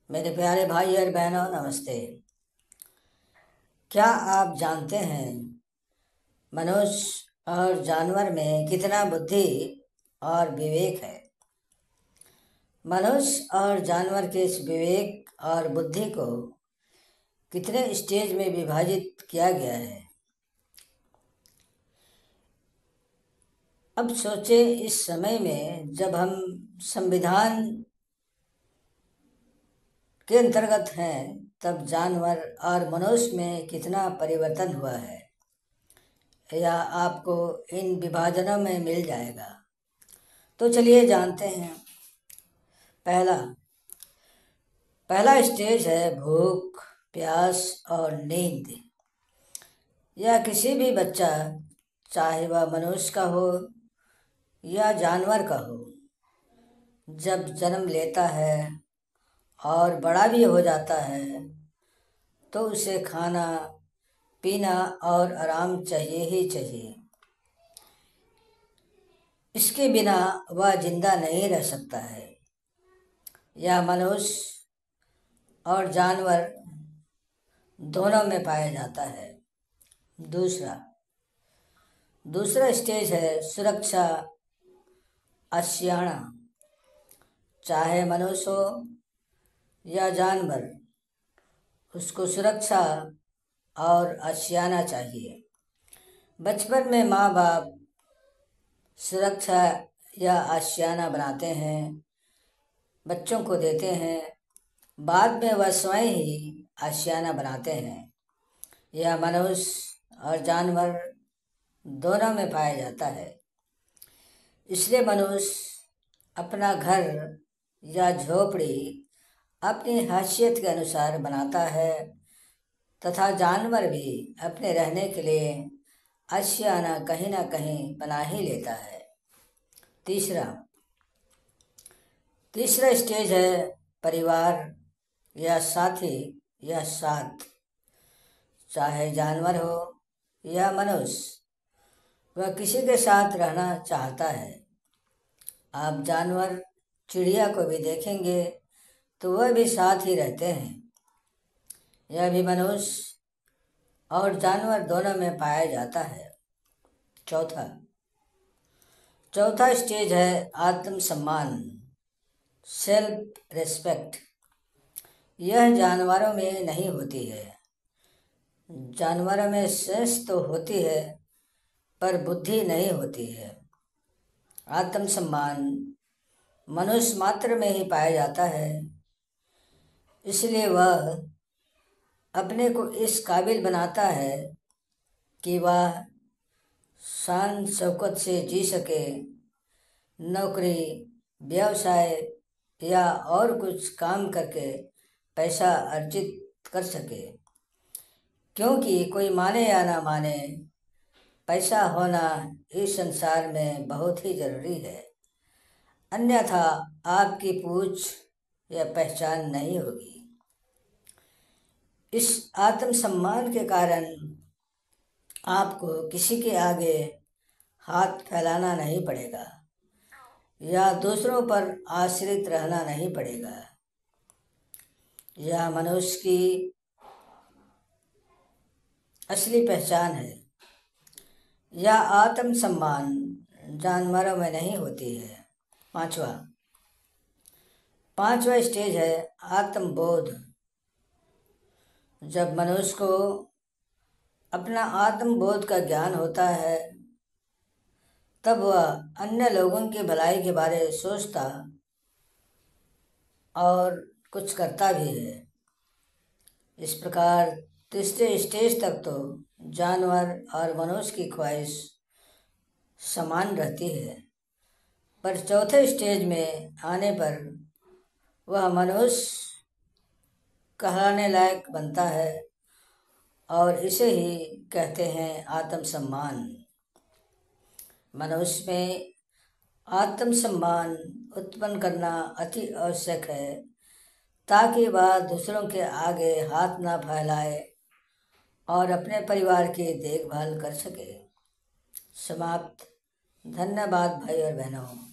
मेरे प्यारे भाई और बहनों, नमस्ते। क्या आप जानते हैं मनुष्य और जानवर में कितना बुद्धि और विवेक है? मनुष्य और जानवर के इस विवेक और बुद्धि को कितने स्टेज में विभाजित किया गया है? अब सोचें, इस समय में जब हम संविधान के अंतर्गत हैं, तब जानवर और मनुष्य में कितना परिवर्तन हुआ है, या आपको इन विभाजनों में मिल जाएगा। तो चलिए जानते हैं। पहला स्टेज है भूख, प्यास और नींद। यह किसी भी बच्चा, चाहे वह मनुष्य का हो या जानवर का हो, जब जन्म लेता है और बड़ा भी हो जाता है तो उसे खाना, पीना और आराम चाहिए ही चाहिए। इसके बिना वह जिंदा नहीं रह सकता है। यह मनुष्य और जानवर दोनों में पाया जाता है। दूसरा स्टेज है सुरक्षा, आशियाना। चाहे मनुष्य हो या जानवर, उसको सुरक्षा और आशियाना चाहिए। बचपन में माँ बाप सुरक्षा या आशियाना बनाते हैं, बच्चों को देते हैं। बाद में वह स्वयं ही आशियाना बनाते हैं। यह मनुष्य और जानवर दोनों में पाया जाता है। इसलिए मनुष्य अपना घर या झोपड़ी अपनी हैसियत के अनुसार बनाता है, तथा जानवर भी अपने रहने के लिए आशियाना कहीं ना कहीं बना ही लेता है। तीसरा स्टेज है परिवार या साथी या साथ। चाहे जानवर हो या मनुष्य, वह किसी के साथ रहना चाहता है। आप जानवर चिड़िया को भी देखेंगे तो वह भी साथ ही रहते हैं। यह भी मनुष्य और जानवर दोनों में पाया जाता है। चौथा स्टेज है आत्मसम्मान, सेल्फ रिस्पेक्ट। यह जानवरों में नहीं होती है। जानवरों में सेंस तो होती है, पर बुद्धि नहीं होती है। आत्मसम्मान मनुष्य मात्र में ही पाया जाता है। इसलिए वह अपने को इस काबिल बनाता है कि वह शान शौकत से जी सके, नौकरी, व्यवसाय या और कुछ काम करके पैसा अर्जित कर सके। क्योंकि कोई माने या ना माने, पैसा होना इस संसार में बहुत ही ज़रूरी है। अन्यथा आपकी पूछ या पहचान नहीं होगी। इस आत्मसम्मान के कारण आपको किसी के आगे हाथ फैलाना नहीं पड़ेगा या दूसरों पर आश्रित रहना नहीं पड़ेगा। यह मनुष्य की असली पहचान है। यह आत्मसम्मान जानवरों में नहीं होती है। पांचवा स्टेज है आत्मबोध। जब मनुष्य को अपना आत्मबोध का ज्ञान होता है, तब वह अन्य लोगों की भलाई के बारे में सोचता और कुछ करता भी है। इस प्रकार तीसरे स्टेज तक तो जानवर और मनुष्य की ख्वाहिश समान रहती है, पर चौथे स्टेज में आने पर वह मनुष्य कहलाने लायक बनता है, और इसे ही कहते हैं आत्मसम्मान। मनुष्य में आत्मसम्मान उत्पन्न करना अति आवश्यक है, ताकि वह दूसरों के आगे हाथ ना फैलाए और अपने परिवार की देखभाल कर सके। समाप्त। धन्यवाद भाई और बहनों।